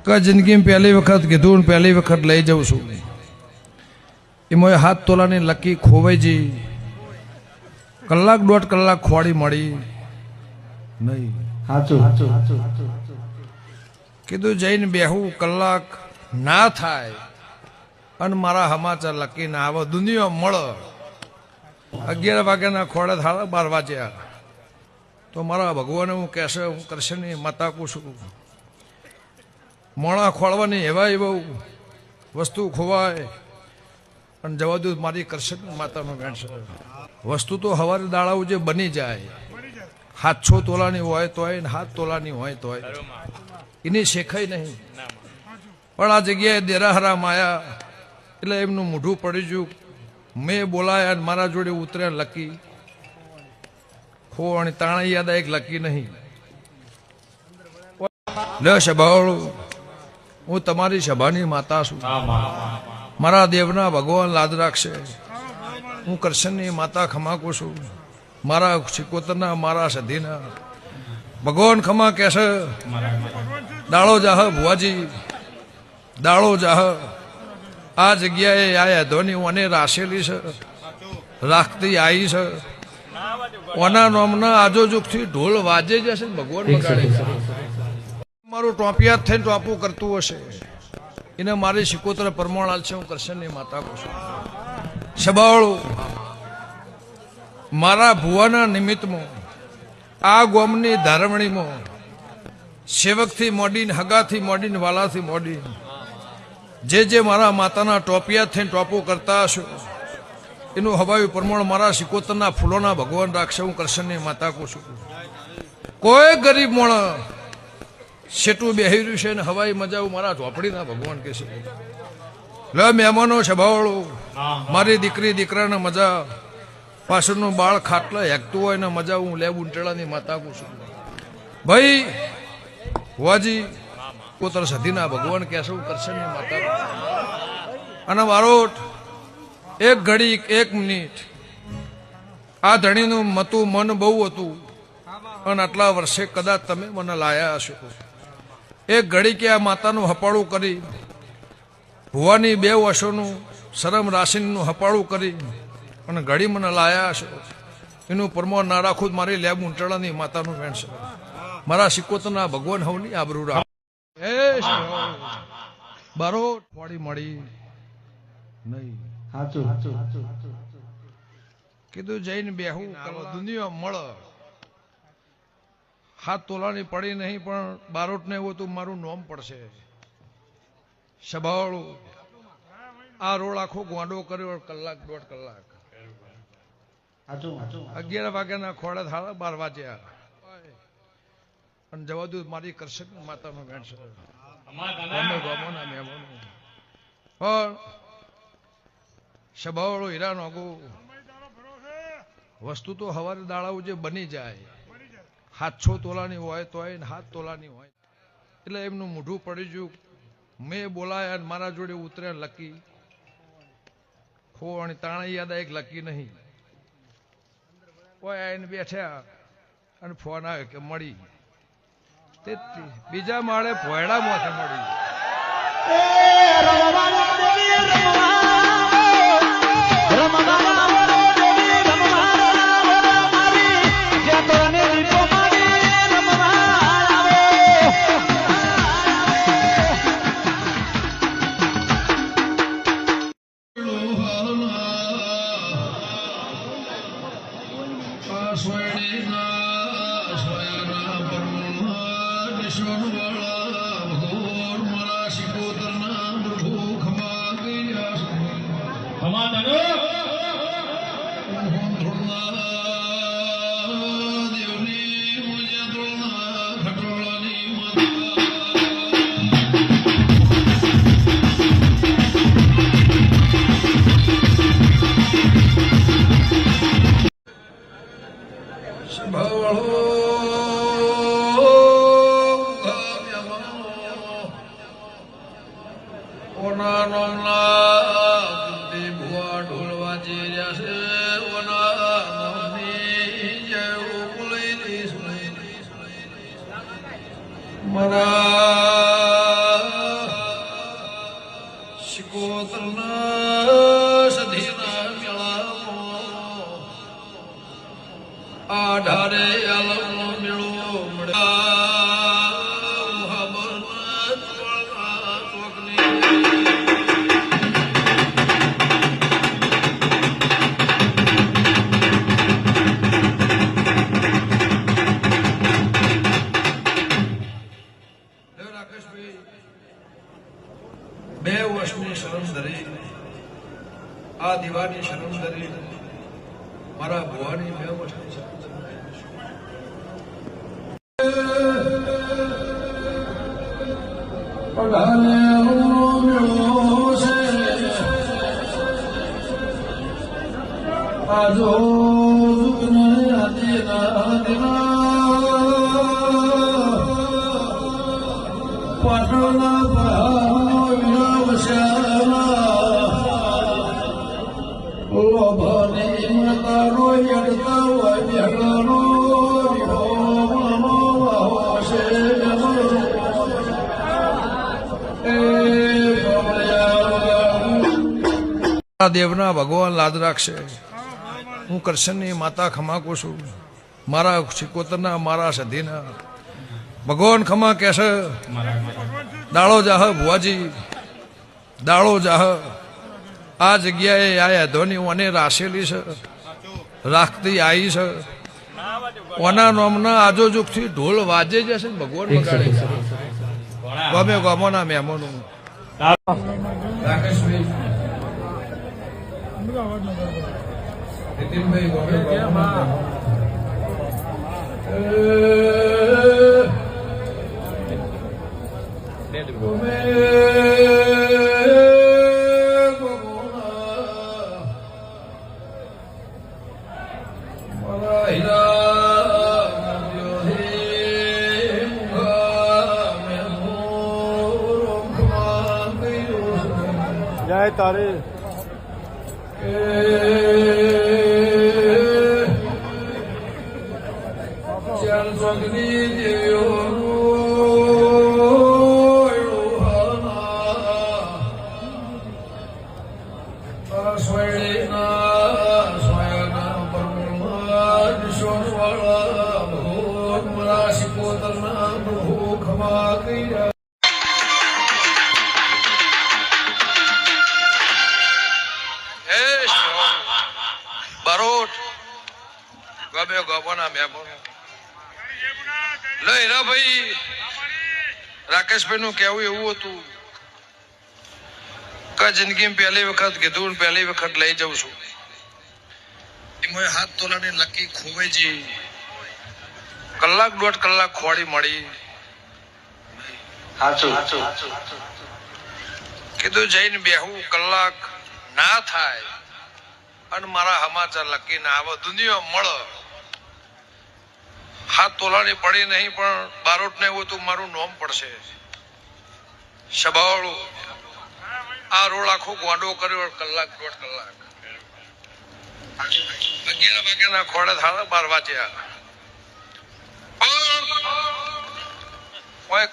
કે જિંદગીમાં પહેલી વખત કીધું ને પહેલી વખત લઈ જાઉં છું એમાં 7 તોલાની લકી ખોવાઈ જઈ કલાક દોઢ કલાક ખોડી મળી નહીં. કીધું જઈને બેહું કલાક ના થાય અને મારા સમાચાર લકી ના આવે દુનિયા મળે 11 વાગ્યાના ખોડે 12 વાગ્યા તો મારા ભગવાને હું કહેશે હું કૃષ્ણની માતા કહું છું મોણા ખોળવાની એવા વસ્તુ ખોવાય અને જવા દઉં મારી કૃષ્ણ માતાનો વેણ છે. વસ્તુ તો હવારે દાડાઓ જે બની જાય 700 તોલાની હોય તોય ને 7 તોલાની હોય તોય એની શેખાય નહીં. પણ આ જગ્યાએ દેરાહરામ આવ્યા એટલે એમનું મોઢું પડી ગયું. મેં બોલાયા અને મારા જોડે ઉતર્યા લકી ખોવાણી તાણા યાદ એક લકી નહીં. લે સભાવાળું હું તમારી સભાની માતા છું. મારા દેવના ભગવાન લાદ રાખશે. હું કૃષ્ણની માતા ખમાકું છું. મારા શિકોતરના મારા સધીના ભગવાન ખમા કહેશે દાળો જાહ ભુવાજી દાળો જાહ. આ જગ્યાએ આયા ધોની ઓને રાશેલી છે રાખતી આવી છે ઓના નોમના આજોજુગથી ઢોલ વાજે જશે ભગવાન બગાડે. મારું ટોપિયા થઈને ટોપું કરતું હશે એને મારી શિકોતર પરમાણાલ છે. હું કૃષ્ણની માતા કહું છું. સબાળું મારા ભુવાના નિમિત્તમાં આ ગોમની ધારવણીમાં સેવકથી મોડીને હગાથી મોડીને વાલાથી મોડીને જે મારા માતાના ટોપિયા થઈને ટોપું કરતા હશો એનું હવાયું પ્રમાણ મારા શિકોતરના ફૂલોના ભગવાન રાખશે. હું કૃષ્ણની માતા કહું છું. કોઈ ગરીબ માણસ સેટું બેહી રહ્યું છે ને હવાઈ મજા મારા ઝોપડીના ભગવાન કે છે. લે મહેમાનો સભાવાળો મારી દીકરી દીકરાને મજા પાછળનું બાળ ખાટલા હેકતું હોય ને મજા હું લે ઉંટેડાની માતા કહું છું. ભાઈ વાજી પોતાના સધીના ભગવાન કહેશે હું કૃષ્ણની માતા. અને વારોટ એક ઘડી 1 મિનિટ આ ધણીનું મતું મન બહુ હતું અને આટલા વર્ષે કદાચ તમે મને લાયા હશો. એક ઘડી કે આ માતાનું હપાળું કરી ભુવાની 2 વર્ષોનું શરમ રાશિનું હપાળું કરી અને ઘડી મને લાયા હશો એનું પરમાણ ના રાખું મારી લેબ ઉંટળાની માતાનું વેણ છે. મારા શિકોતરના ભગવાન હવની આબરૂ રાખ. બારો ફોડી મળી નહીં. કીધું જઈને બેહું દુનિયા મળે 7 તોલાની પડી નહીં પણ બારોટ ને એવું તું મારું નોમ પડશે. સભાવાળું આ રોડ આખો ગોંડો કર્યો કલાક દોઢ કલાક 11 વાગ્યાના ખોડે 12 વાગ્યા અને જવા દઉં મારી કૃષ્ણ માતાનો વેણ છે. પણ સભાવાળો હીરા નોગો વસ્તુ તો હવારે દાડાઓ જે બની જાય 700 તોલાની હોય તોય ને 7 તોલાની હોય એટલે એમનું મોઢું પડી ગયું. મેં બોલાયા અને મારા જોડે ઉતર્યા લકી ખોવાણી તાણા યાદ એક લકી નહીં. કોઈ આવીને બેઠ્યા અને ફોન આવ્યો કે મળી તે બીજા માળે ભોયડામાંથી મળી. મારા શિકોતરના સધીના મેળામાં આ ઢારે આલમનો મેળો મળ્યા ચોકની બે વર્ષની શરમ ધરી આ દીવાની શરમ ધરી મારા ભુવાની 2 વર્ષની શરમ આજો દેવના ભગવાન લાદ રાખશે. હું કૃષ્ણની માતા ખમાકું છું. મારા શિકોતરના મારા સધીના ભગવાન ખમા કહેશે. દાળો જાહ ભુવાજી, દાળો જાહ. આ જગ્યાએ આયા ધોની ઓને રાશેલી છે, રાખતી આવી છે. ઓના નોમના આજોજુગથી ઢોલ વાજે જશે ને ભગવાન વગાડે છે. ગમે ગમોના મહેમાનો રાકેશભાઈ નીતિનભાઈ ગમે ગમોના જય તારે બારોટ ગમે ગમોના મહેમાનો લઈ રા ભાઈ. રાકેશભાઈ નું કેવું એવું હતું કે જિંદગીમાં પહેલી વખત કીધું, પહેલી વખત લઈ જાઉં છું. એમાં 7 તોલાની લકી ખોવાઈજી કલાક 1.5 કલાક ખોડી મળી. કીધું જઈને બેહું, કલાક ના થાય અને મારા સમાચાર લકી ના આવે. દુનિયા મળે 7 તોલાની પડી નહીં પણ બારોટ ને એવું તું મારું નોમ પડશે. સભાવાળું આ રોડ આખો ગોંડો કર્યો કલાક 1.5 કલાક. 11 વાગ્યાના ખોડે 12 વાગ્યા.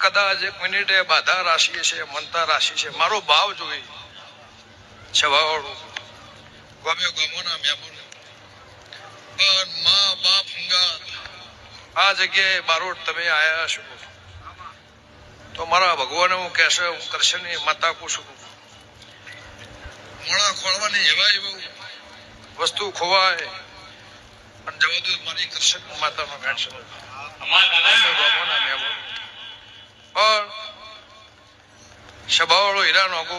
કદાચ 1 મિનિટે બાધા રાશિ છે, મનતા રાશિ છે. મારો ભાવ જોઈ સભાવાળું ગમે ગમોના મહેમાનો મા બાપ હંગાત આ જગ્યાએ બારોટ તમે આયા છો તો મારા ભગવાન હું કહેશે હું કૃષ્ણની માતા કું છું. મોડા ખોળવાની એવા એવું વસ્તુ ખોવાય અને જવા દો મારી કૃષ્ણ માતાનો ભેટ છે. ભગવાનના મહેમાનો પણ સભાવાળો હીરા નોગો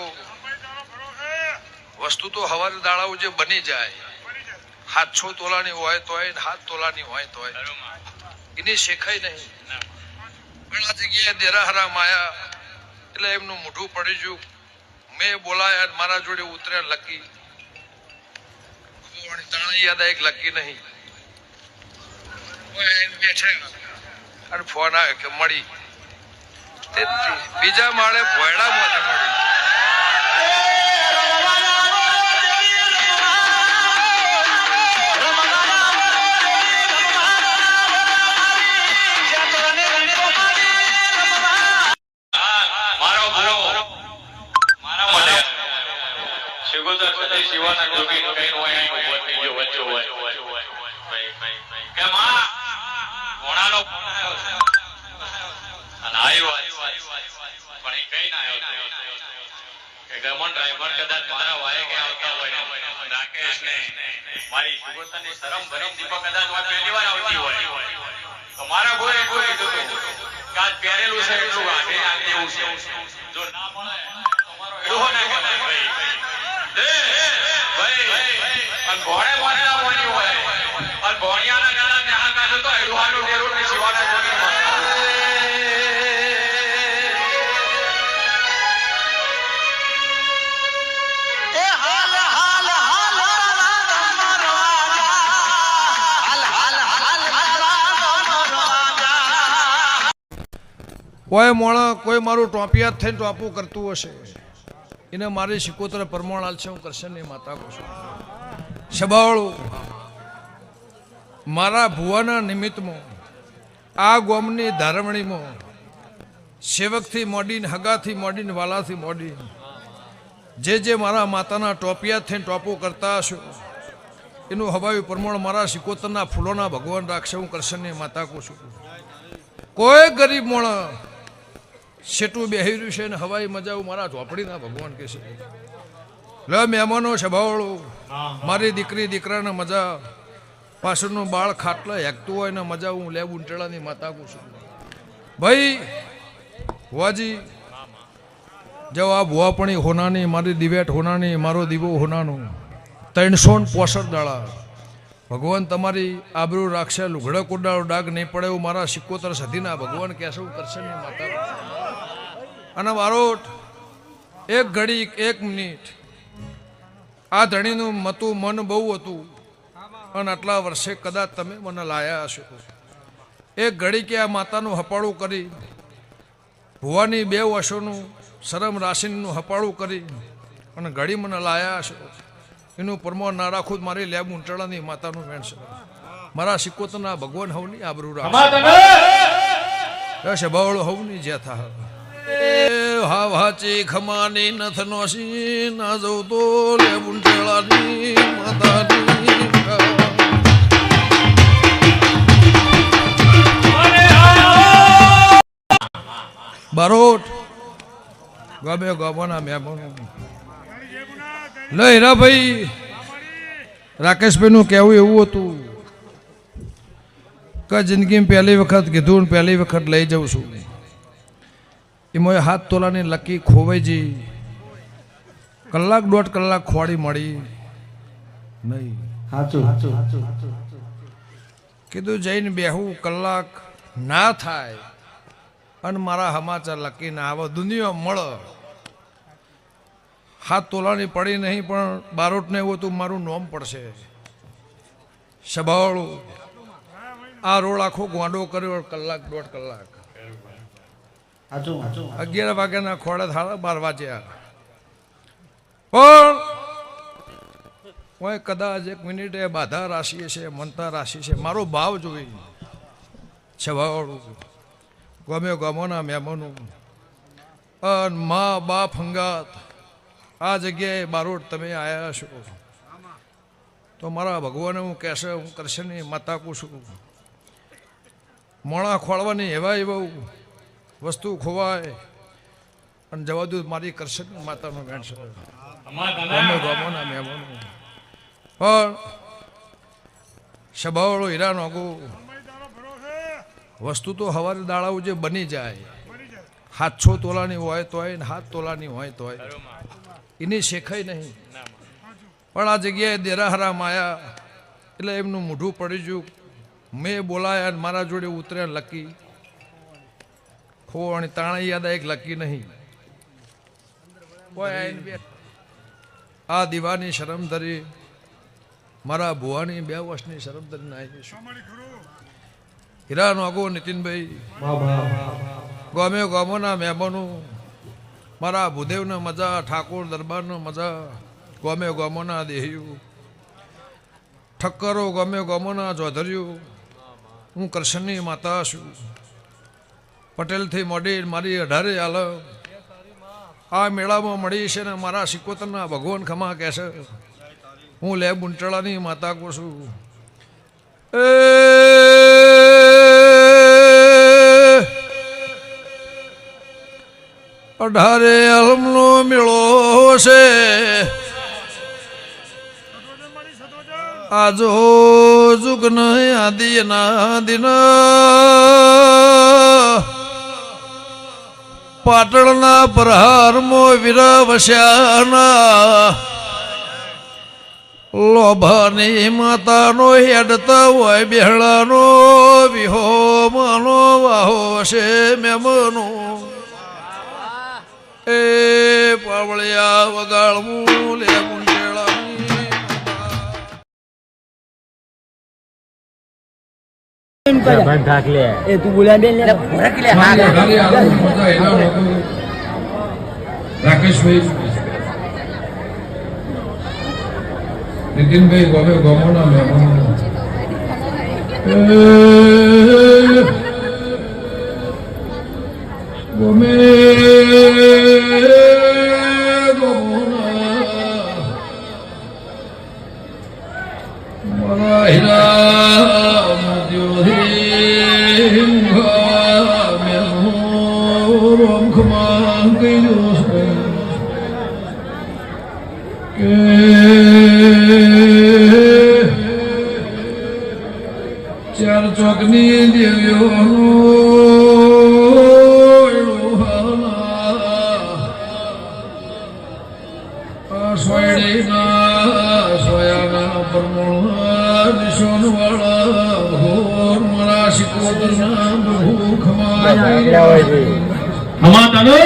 વસ્તુ તો હવારે દાડાઓ જે બની જાય 7-6 તોલાની હોય તોય 7 તોલાની હોય તોય એની શેખાય નહીં. પણ આ જગ્યાએ દેરાહરા માયા એટલે એમનું મોઢું પડી ગયું. મેં બોલાયા મારા જોડે ઉતરે લકી તાણા યાદ એક લકી નહીં બેઠે અને ફોન આવ્યો કે મળી. બીજા માળે ભોયડામાંથી મળી. સિકોતર સદી શિવાના જોગી કઈ હોય અહીં ઉભો થઈ ગયો વચ્ચે હોય કે માં ઘોડાનો આવ્યો છે અને આવ્યો પણ એ કઈ ના આવ્યો કે ગમન ડ્રાઈવર કદાચ મારા વાય કે આવતા હોય રાકેશ ને મારી સિકોતરની શરમ ભરી દીપક કદાચ વા પહેલી વાર આવતી હોય તો મારા ગોરે કોઈ કીધું કે આજ પહેરેલું છે એટલું વાઢે આગે એવું છે જો ના મળે તમારો એડો ના કહેવાય ભાઈ અને ઘોડે મોનેલા મોની હોય અને ઘોડિયાના ગાળા ને આ કાઢો તો એડોહાનું ડેરું ને શિવાના જોગી કોઈ મોણા કોઈ મારું ટોપિયા થઈને ટોપું કરતું હશે એને મારી સિકોતર પરમાણ આલશે હું કરશે ને માતા કહું છું સબાવળું મારા ભુવાના નિમિત્તમાં આ ગોમની ધારમણીમાં સેવકથી મોડીને હગાથી મોડીને વાલાથી મોડીને જે મારા માતાના ટોપિયા થઈને ટોપું કરતા હશો એનું હવાયું પ્રમાણ મારા સિકોતરના ફૂલોના ભગવાન રાખશે હું કરશે ને માતા કહું છું કોઈ ગરીબ મોણા સેટું બેહી રહ્યું છે ને હવાઈ મજાવું મારા ઝોપડીના ભગવાન કે છે લે મહેમાનો સ્વભાવળું મારી દીકરી દીકરાને મજા પાછળનું બાળ ખાટલે હેકતું હોય ને મજા હું લે ઉંટેળાની માતા કહું છું ભાઈ ભુવાજી જવા ભુવાપણી હોનાની મારી દિવેટ હોનાની મારો દીવો હોનાનું 365 દાડા ભગવાન તમારી આબરૂ રાખશે લુગડા કોડાળો ડાગ નહીં પડે એવું મારા સિકોતર સદીના ભગવાન કહેશે હું કરશે ને માતા અને વારોટ એક ઘડી એક મિનિટ આ ધણીનું મતું મન બહુ હતું અને આટલા વર્ષે કદાચ તમે મને લાયા હશો એક ઘડી કે આ માતાનું હપાળું કરી ભુવાની 2 વર્ષોનું શરમ રાશિનું હપાળું કરી અને ઘડી મને લાયા હશો એનું પરમાણ ના રાખું મારી લેબ ઉંટળાની માતાનું વેણ છે મારા સિકોતરના ભગવાન હવની આબરૂ રાખશે બાવળો હવની જે થા હા વાચી ખમાની નથ નોસી ના જવું તો લેબ ઉંટળાની માતાની બારોટ ગમે ગવાના મહેમાનો લે હીરાભાઈ રાકેશભાઈનું કહેવું એવું હતું કે જિંદગીમાં પહેલી વખત કીધું ને પહેલી વખત લઈ જાઉં છું એમાં 7 તોલાની લકી ખોવાઈજી કલાક 1.5 કલાક ખોડી મળી નહીં કીધું જઈને બેહું કલાક ના થાય અને મારા સમાચાર લકી ના આવે દુનિયા મળે 7 તોલાની પડી નહીં પણ બારોટને એવું હતું મારું નોમ પડશે સભાવાળું આ રોડ આખો ગોંડો કર્યો કલાક 1.5 કલાક 11 વાગ્યાના ખોડે 12 વાગ્યા પણ કોઈ કદાચ 1 મિનિટે બાધા રાશિ છે મનતા રાશિ છે મારો ભાવ જોઈ સભાવાળું ગમે ગમોના મહેમાનો અને મા બાપ હંગાત આ જગ્યાએ બારોટ તમે આવ્યા છો તો મારા ભગવાને હું કહેશે હું કરશે નહીં માતા કહું છું મોણા ખોળવાની એવા વસ્તુ ખોવાય અને જવા દઉં મારી કરશે નહીં માતાનો વેણ છે ગમે ગમોના મહેમાનો પણ સભાવાળો હીરા નોગો વસ્તુ તો હવારે દાડાઓ જે બની જાય 700 તોલાની હોય તોય ને 7 તોલાની હોય તોય એની શેખાય નહીં પણ આ જગ્યાએ દેરાહરામ આવ્યા એટલે એમનું મોઢું પડી ગયું મેં બોલાયા અને મારા જોડે ઉતર્યા લકી ખોવાણી તાણા યાદ એક લકી નહીં કોઈ આ દીવાની શરમ ધરી મારા ભુવાની 2 વર્ષની શરમ ધરીને આવી છું હીરા નોગો નીતિનભાઈ ગમે ગમોના મહેમાનો મારા ભૂદેવને મજા ઠાકોર દરબારનો મજા ગમે ગમોના દેહિયું ઠક્કરો ગમે ગમોના ચૌધરીઓ હું કરશનની માતા છું પટેલથી મોડી મારી 18 આલ આ મેળામાં મળી છે ને મારા સિકોતરના ભગવાન ખમા કહે છે હું લે બુંટળાની માતા કહું છું એ અઢારે અલમનો મેળો છે આજો જુગ નહીં આદિ ના દિન પાટણના પ્રહારમો વીર વસ્યાના લોભાની માતાનો હેડતા હોય બેહળાનો વિહો માનો વાહો છે મેમનો એ પાવળિયા વગાડવું લે મુંડેળાની એ તું બોલા દે રાકેશભાઈ નીતિનભાઈ ગમે ગમોના મહેમાનો ગમે મારા હીરા ચાર ચોકની દેવીઓનો સોયડીના સોયાના પરમોળા નિશોનવાળા ભોર મારા સિકોતરના ભૂખમાં હમા તનો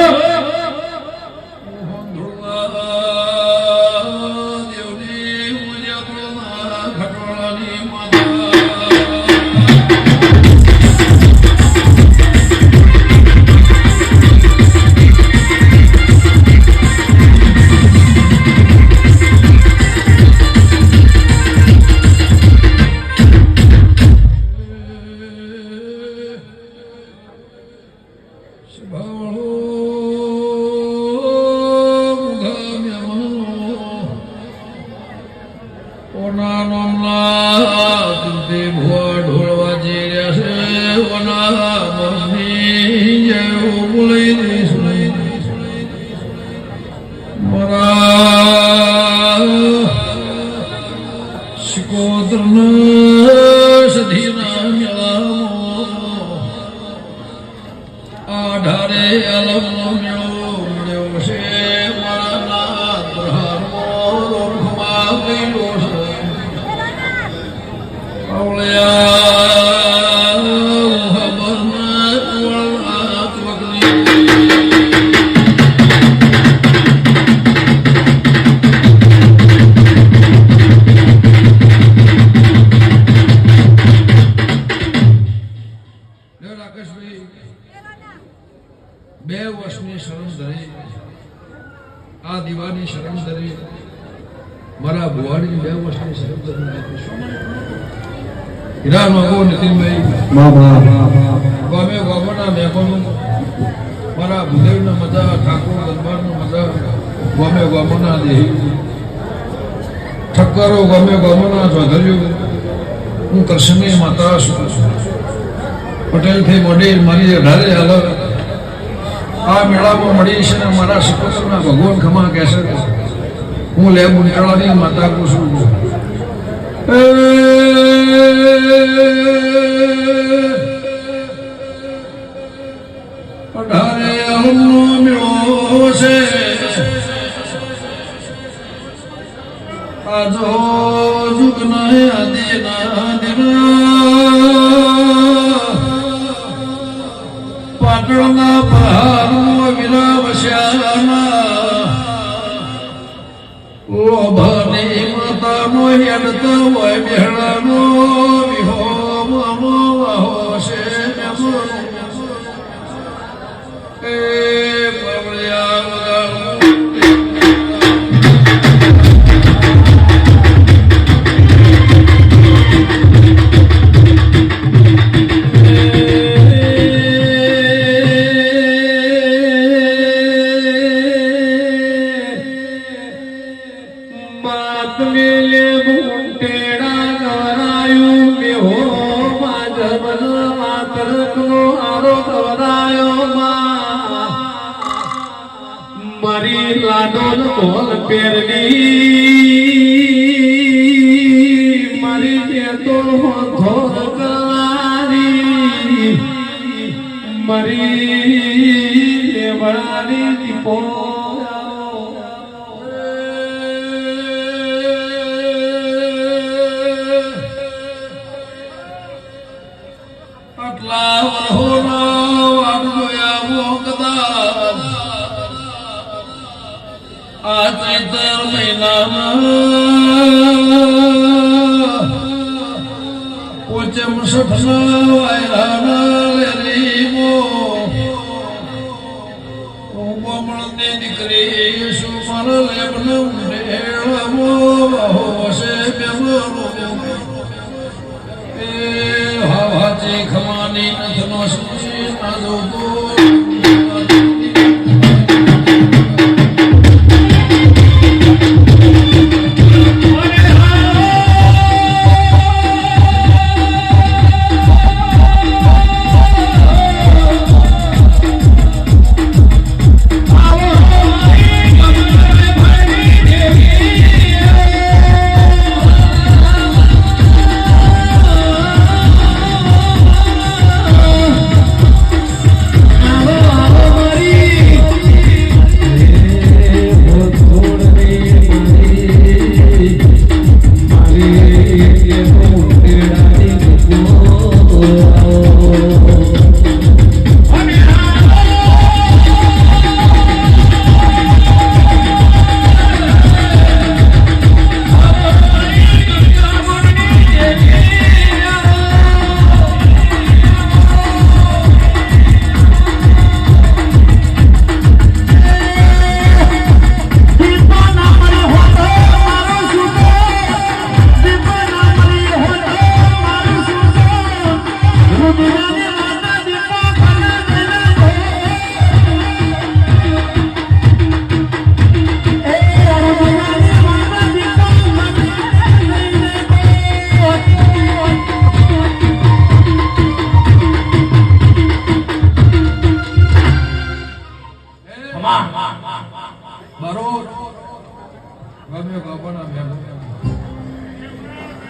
આઢારે અલમનો મેળો મળ્યો છે મારા નાથ પ્રહારમો રોખમાં ગયેલો છે આવળ્યા ઉહાબરના વળના ત્વકની રાકેશભાઈ 2 વર્ષની શરણ ધરી આ દીવાની શરણ ધરી મારા ભુવાડી 2 વર્ષની શરણ ધરી હીરા માગો નીતિનભાઈ ગમે ગોગોના મેઘોનું મારા ભૂદેવના મજા ઠાકોર દરબારનું મજા ગમે ગોમોના દેહી ઠક્કરો ગમે ગોમોના ચોધર્યું હું કૃષ્ણની માતા છું પટેલથી મોડી મારી અઢારે હાલત આ મેળામાં મળી છે ને મારા સિકોતરના ભગવાન ખમા કહે છે હું લે બુંટળાની માતા કહું છું અઢારે અલમનો મેળો છે આજો જુગ નહીં આદિ ના દિન પાટણના પ્રહારમો વીર વસ્યાના લોભાની માતાનો હેડતો હોય બેહળાનો વિહો માનો વાહો છે મેમનો એ પાવળિયા વગાડવું મેલે મુંટેડા ગવરાયું મેહો માધવન માતરકનો આરો ગવરાયો માં મારી લાડોલ બોલ પેરડી મારી જેતો થોર કલારી મારી વડાની દીપો આટલા વરહોનો આમ જોયા મોકદા આ ચૈતર મહિનામાં પોચમ સપના વાયરાના લેલીમો ઉમળની દીકરી સુમર લેબન ઉંડેળમો હોશે બેમરો એ હવાચી ખમાની નથનો સુશી ના જોતો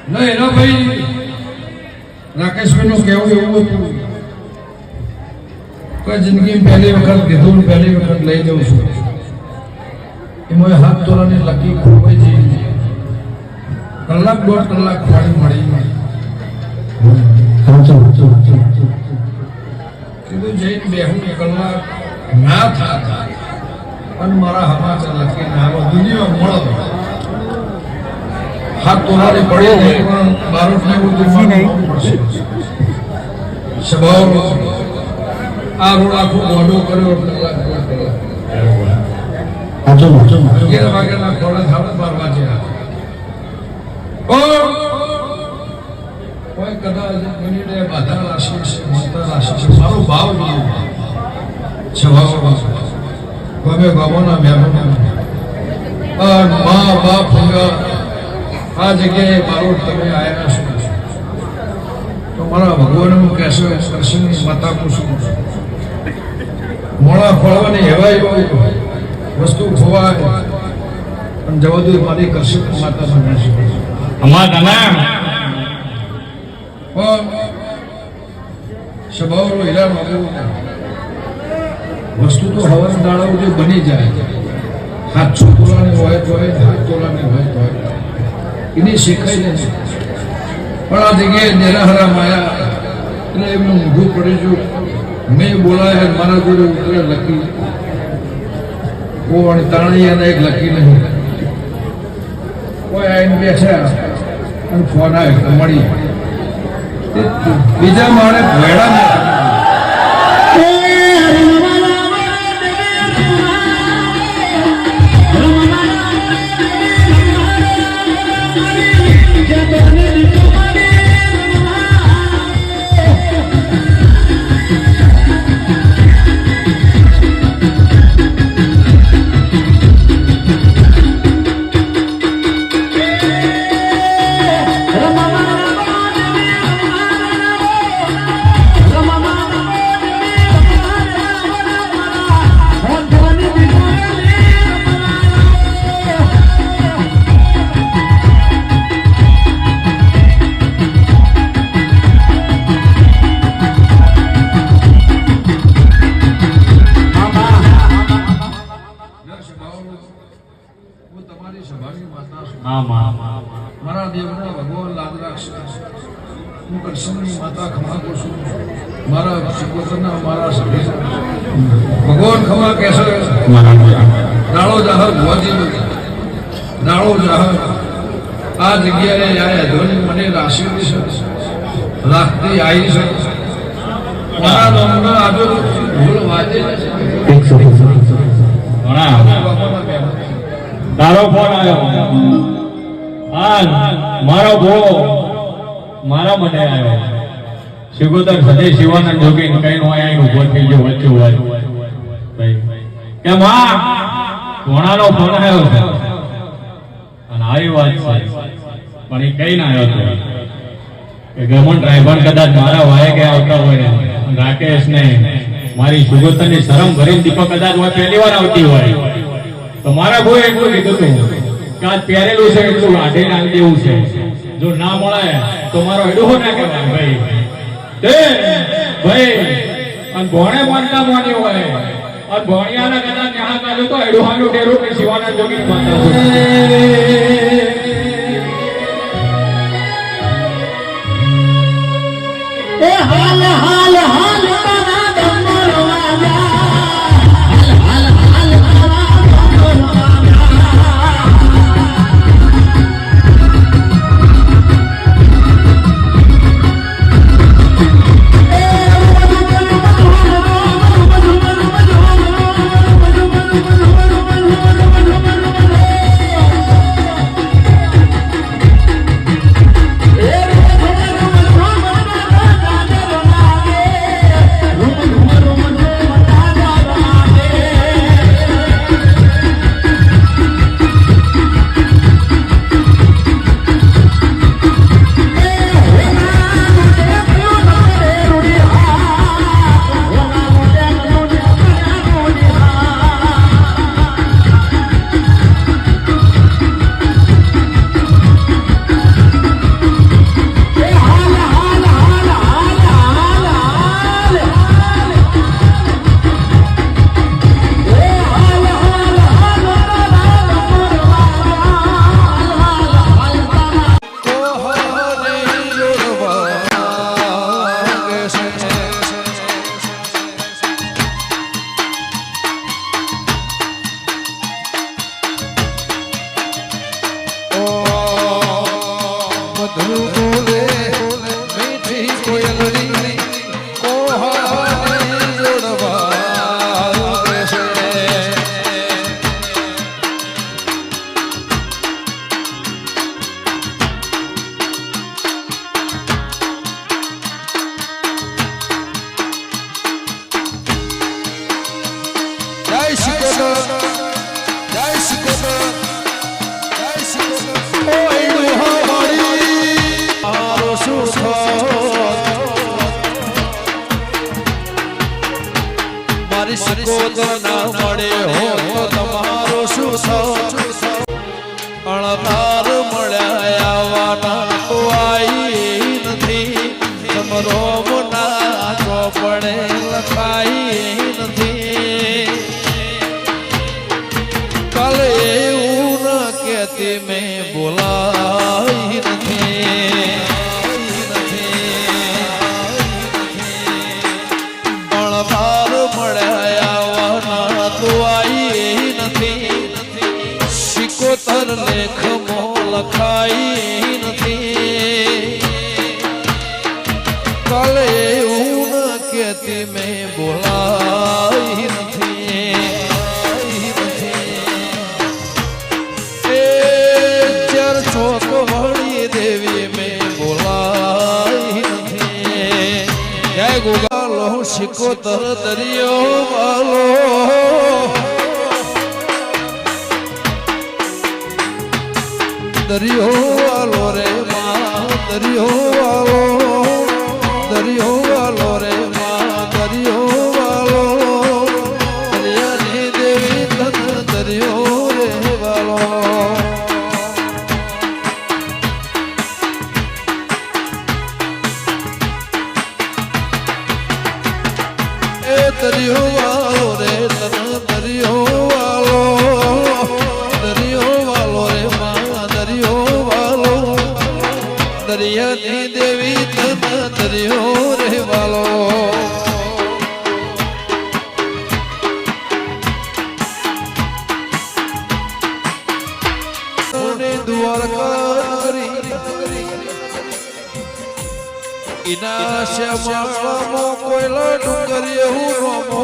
નહીં ના ભાઈ રાકેશભાઈ નું કેવું એવું હતું કે જિંદગી પહેલી વખત કીધું પહેલી વખત લઈ જઉં છું એમાં હાથ તોલાની લકી ખોવાઈ જઈ કલાક દોઢ કલાક ફાળી મળી કીધું જઈને બેહું કલાક ના થા અને મારા હમાચાર લખીને આવો દુનિયા મળો હાથ તોલાની પડી નહીં પણ બારોટને બધું પડશે સ્વભાવ આ રોડ આખો મોઢો કર્યો કલાક અગિયાર વાગ્યાના ખોડા 12:30 વાગ્યા કોઈ કદાચ મિનિટે બાધા રાશિ છે માતા રાશિ છે મારો ભાવ નહીં સ્વભાવ ગમે ગામોના મહેમાનો મા બાપ આ જગ્યાએ મારો તમે આવ્યા છો તો મારા ભગવાન હું કહેશો દર્શનની માતા પૂછું મોડા ખોળવાની હેવાય વસ્તુ ખોવાય પણ જવા દો મારી કરશું માતા બને છે સ્વભાવનો હીરા માગવું વસ્તુ તો હવન દાડાઓ જે બની જાય 700 તોલાની હોય તો 8 તોલાની હોય તો એની શીખાઈ નથી પણ આ જગ્યાએ નિરાહરા માયા એટલે એમનું ઊંધું પડી ગયું મેં બોલાય મારા જોડે ઉતરે લખી કોઈ તાણી અને એક લખી નહીં કોઈ આવીને બેસ્યા અને ફોન આવ્યો મળી બીજા મારે ભેડા દર સભાઓનું હું તમારી સભાની માતા છું. હા માં મારા દેવના ભગવાન લાદ રાખશે. હું કૃષ્ણની માતા ખમાકો છું. મારા શિકોતરના મારા સભ્ય ભગવાન ખમા કહેશે. રાળો જાહર ભુવાજી રાળો જાહર આ જગ્યાએ આયા ધોની મને રાશિ છે રાખતી આવી છે. મારા નામના આજુ ભૂલ વાંચે તારો ફોન આવ્યો. હા મારો ભો મારા મને આવ્યો. શિગોતર સદે શિવાનંદ જોગી કઈ નો આયા ઉભો થઈ ગયો વચ્ચે હોય ભાઈ કે માં ઘોડાનો ફોન આવ્યો છે અને આવી વાત છે પણ એ કઈ ના આવ્યો છે કે ગમન ડ્રાઈવર કદાચ મારા વાય કે આવતા હોય ને રાકેશ ને મારી શિગોતર ની શરમ ભરીને દીપક કદાચ હોય પહેલી વાર આવતી હોય તો મારા ભાઈ એટલું કીધું હતું કે આજ પહેરેલું છે એટલું આઢે નાખી દેવું છે. જો ના મળે તો મારો એડું ના કહેવાય ભાઈ ભાઈ અને ભોણે માનતા માન્યો હોય અને ભોણિયાના કદાચ ન્યાહ કાઢ્યું તો એડુહાનું ડેરું કે શિવાનંદ જોગી માનતા હાલ હાલ હાલ તારા ડમરો વાજા હાલ હાલ તારા ડમરો શિકોતર ના મળે હો તો તમારો શું અણતાર મળ્યા આવવાના તો આવી નથી. તમારો ના ચોપડે લખાઈ નથી. કાલે એવું ન કહેતી મેં બોલાઈ નથી. અણતાર મળ્યા તો આવી નથી. શિકોતર લેખમો લખાઈ નથી. કાલે એવું ન કહેતી મેં બોલાઈ નથી. એ ચાર ચોક વળી દેવી મેં બોલાઈ નથી. જય ગોગાલો શિકોતર દરિયો વાલો દરિયો વાલો રે માં દરિયો વાલો દરિયો વાલો રે માં દરિયો વાલો દરિયાની દેવી તન દરિયો રે વાલો. એ દરિયો વાલો રે તન દરિયો વાલો દ્વારકા કરી ઇના શ્યામાળામાં કોયલા ડુંગર એવું રમો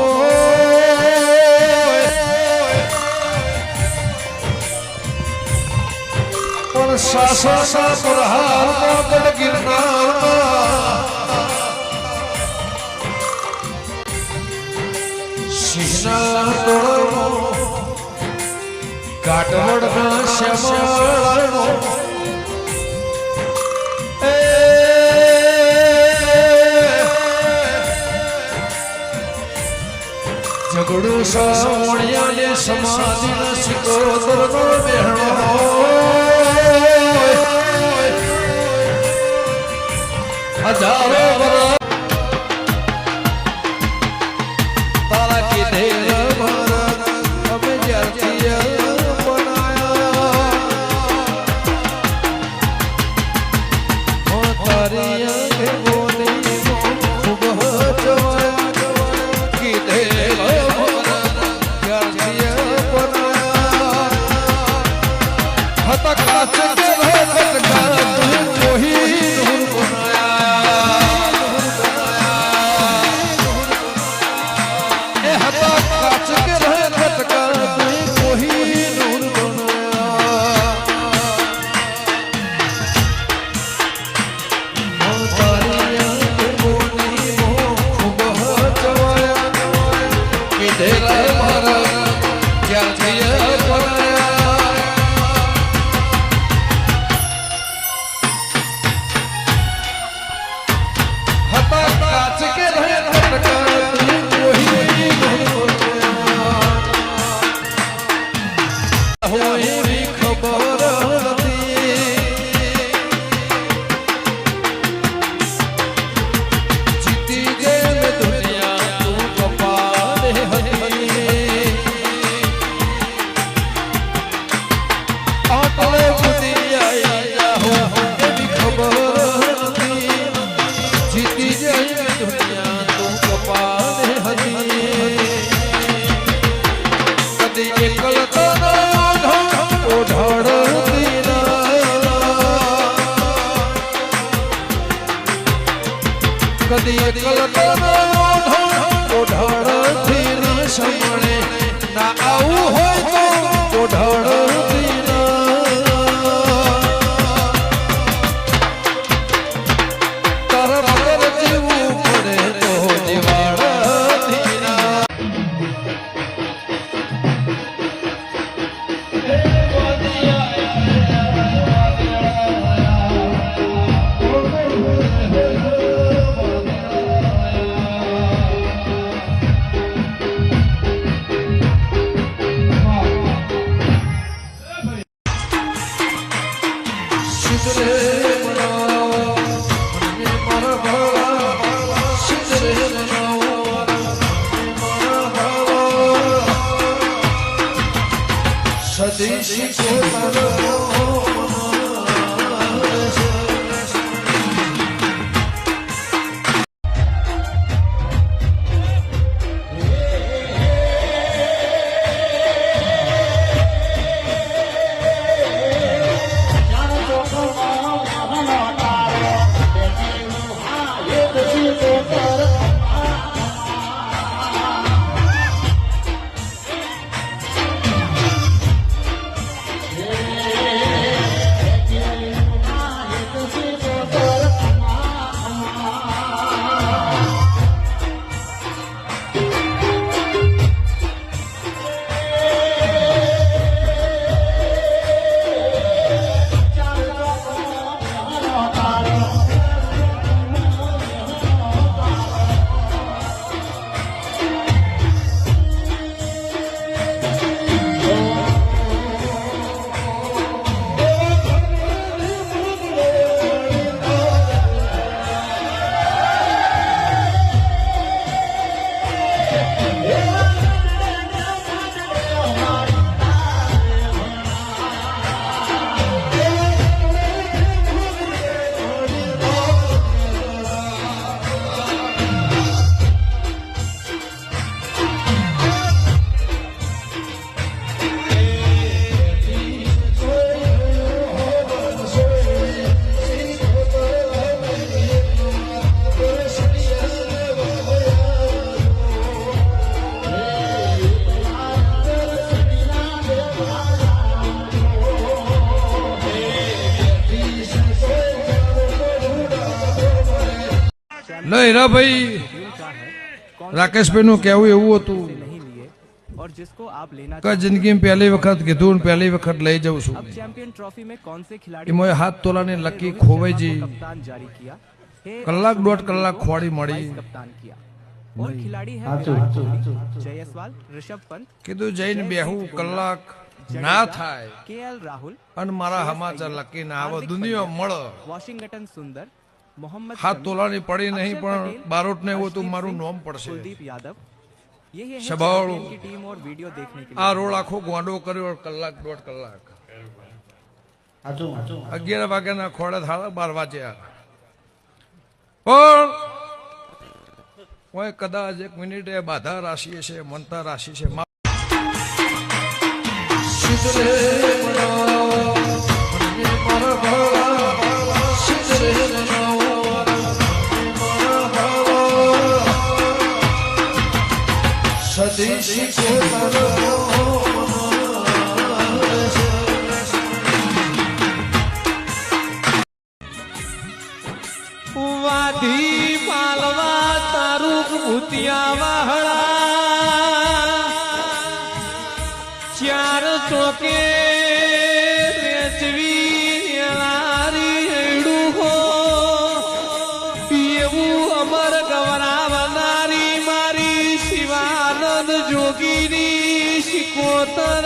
પણ સાસણના પ્રહારમાં ગઢ ગિરનારમાં સિંહના ડોળમાં કાટવડના શ્યામાળાનો ઝઘડો સાવણિયાને સમાધિના સિકોતરનો બહેણો હજારો વર્ષ તારા કીધેલ મારા અમે જ્યારથી બનાયા તારી આંખે બોલી ખૂબ જવાયા કીધેલ મારા જ્યારથી બનાયા હતા કાચ કે રહે કોહી કદી ઓઢાડથી ના સમણે ના આવું હોય તો ઓઢાડથી તારા વગર જીવવું પડે તો જીવાડથી ના સદેશી લો હીરાભાઈ રાકેશભાઈ નું કહેવું એવું હતું नहीं लिए और जिसको आप लेना કે જિંદગીમાં પહેલી વખત કીધું ને પહેલી વખત લઈ જાઉં છું अब चैंपियन ट्रॉफी में कौन से खिलाड़ी એમાં 7 તોલાની લકી ખોવાઈજી कप्तान जारी किया हे કલાક દોઢ કલાક ખોડી મળી कप्तान किया और खिलाड़ी है विराट कोहली, जयसवाल, ऋषभ पंत, કીધું જઈને બેહું કલાક ના થાય केएल राहुल, અને મારા સમાચાર લકી ના આવે દુનિયા મળે वॉशिंगटन सुंदर, मोहम्मद 7 તોલાની પડી નહીં अक्षर પણ पटेल, બારોટ ને એવું તું हर्षदीप મારું सिंह, નામ પડશે कुलदीप यादव। ये है शबाव। चैंपियन की टीम और वीडियो देखने के આ लिए રોડ આખો ગોંડો કર્યો કલાક દોઢ કલાક 11 વાગ્યાના ખોડે થાળા 12 વાગ્યા પણ કોઈ કદાચ 1 મિનિટે બાધા રાશિ છે મનતા રાશિ છે વાધી પાલવા તારુક ભૂતિયા વાહળા ચાર ચોકે રેચવી લારી હેડું હો એવું અમર ગવરાવનારી મારી શિવાનંદ જોગીની શિકોતર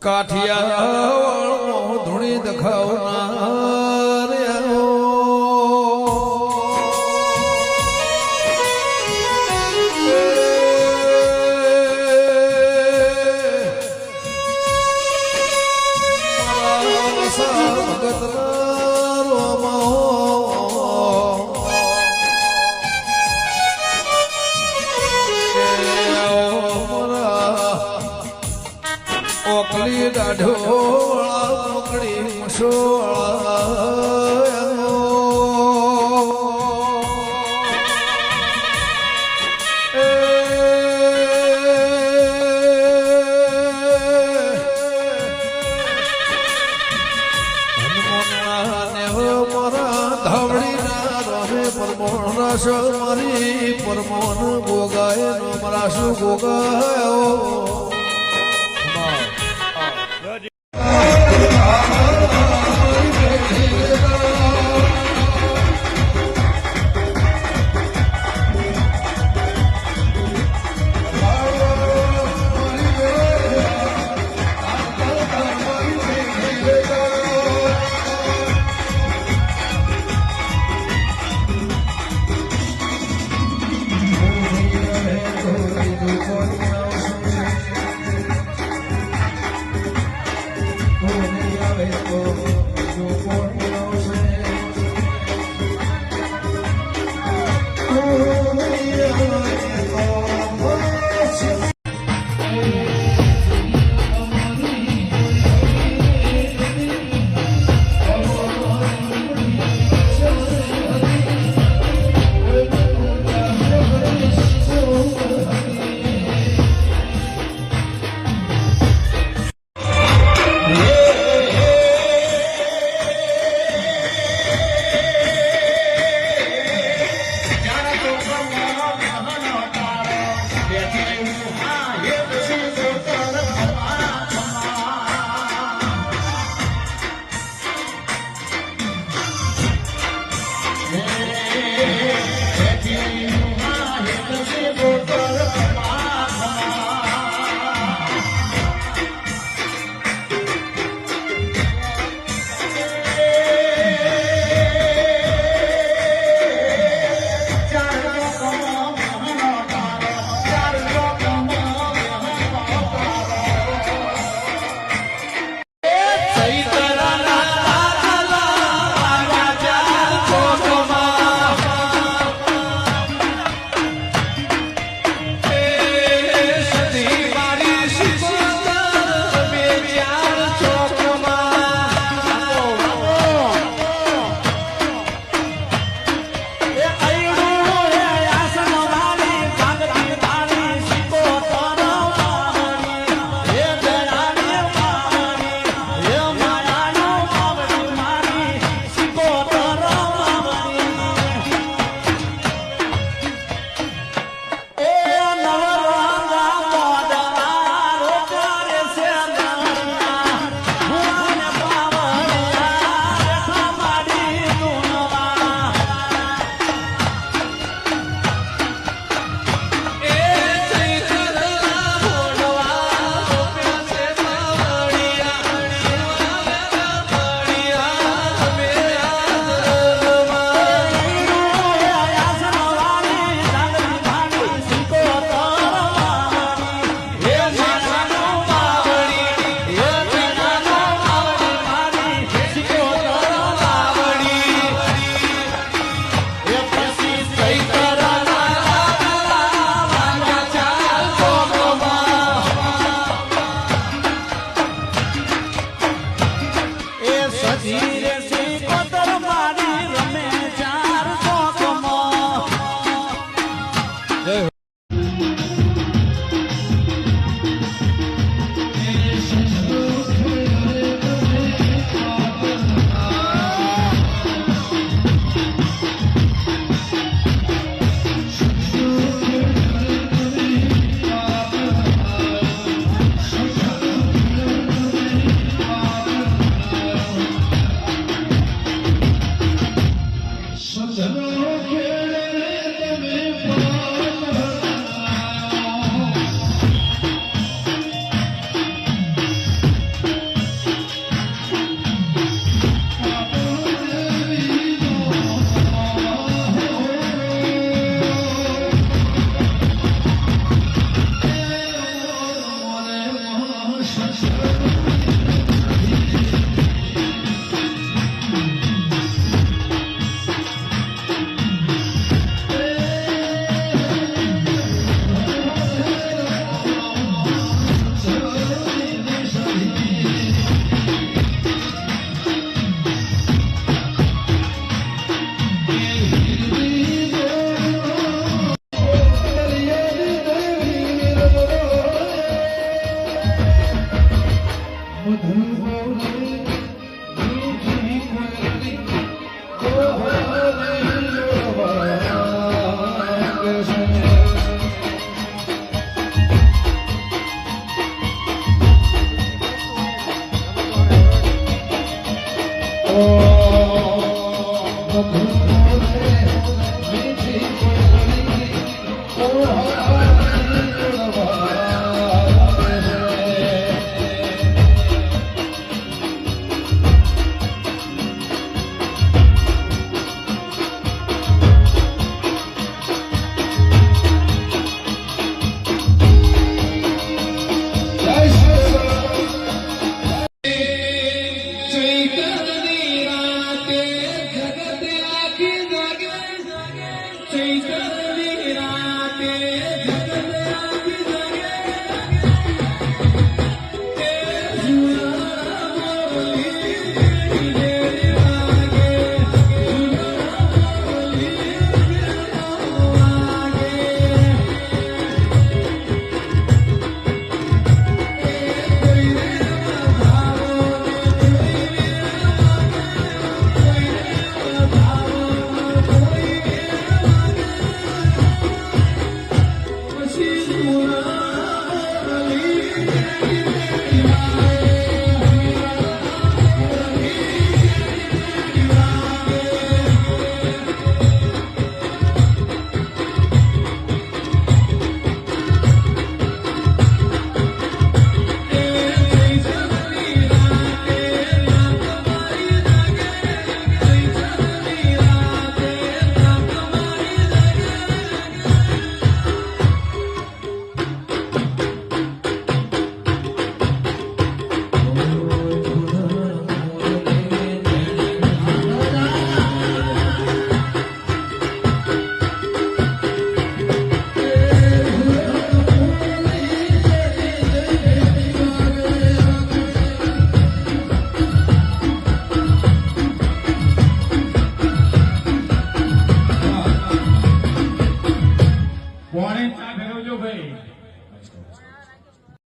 કાઠિયા ધૂણી દખાવનાર ઓકલી દાઢો મોકળી મારી પરમોન ગોગાય મારા શું ગોગાયો